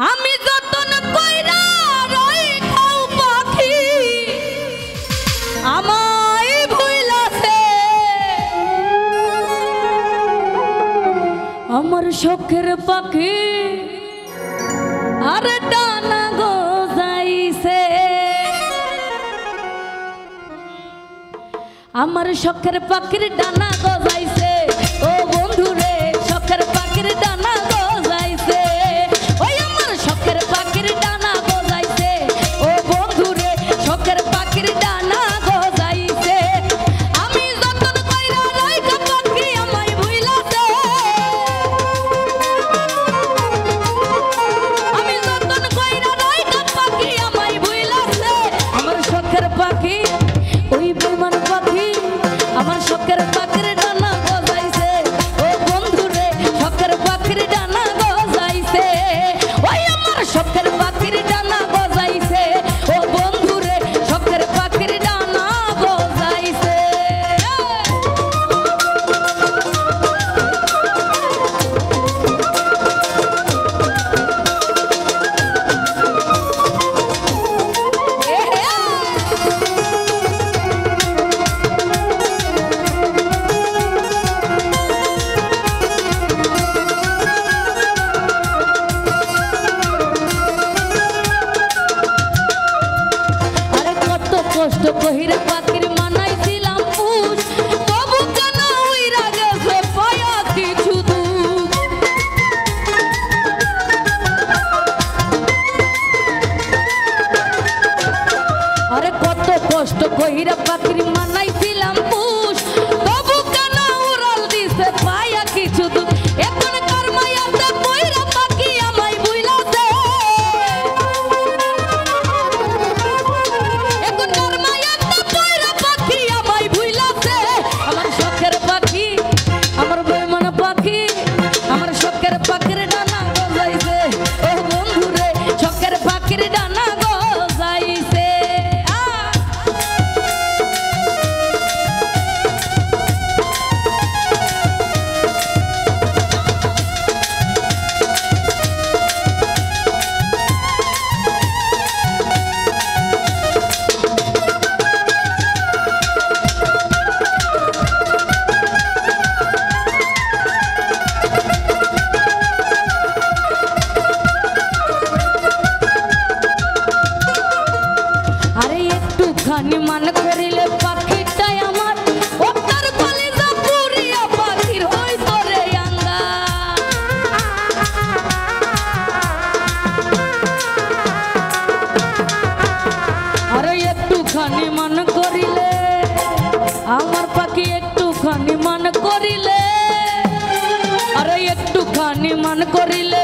আমি যতন কইরা রাইখাও পাখি আমায় ভুলাছে আমার শখের পাখি আর ডানা গজাইছে আমার শখের পাখির ডানা গজাইছে ও বন্ধু রে শখের পাখির ডানা গজাইছে ওই আমার শখের পাখির ডানা গজাইছে ও বন্ধু রে শখের পাখির ডানা গজাইছে আমি যতন কইরা রাইখা পাখি আমায় ভুলাছে আমি যতন কইরা রাইখা পাখি আমায় ভুলাছে আমার শখের পাখি ওই বেমান পাখি আমার শখের পাখির ডানা গজাইছে ও বন্ধু রে শখের পাখির ডানা গজাইছে ওই আমার শখের পাখির ডানা গজাইছে ও বন্ধু রে শখের পাখির ডানা গজাইছে কষ্ট কহিরে পাখির মানাইছিলাম পুষ তবু কেন উইরা গেছে পায়া কিছু দুঃখ আরে কত কষ্ট কহিরে পাখির মানাইছিলাম পুষ তবু কেন উড়াল দিছে পায়া কিছু দুঃখ এখন কর্মায়াতে কইরা পাখি আমায় ভুলাছে পাখির ডানা গজাইছে ও বন্ধু রে শখের পাখির ডানা গজাইছে খানি মান করিলে পাখিটাই আমার ওটার কলিজা পুরিয়া পাখির হই তোরে আঙ্গা আরে একটু খানি মান করিলে আমার পাখি একটু খানি মান করিলে আরে একটু খানি মান করিলে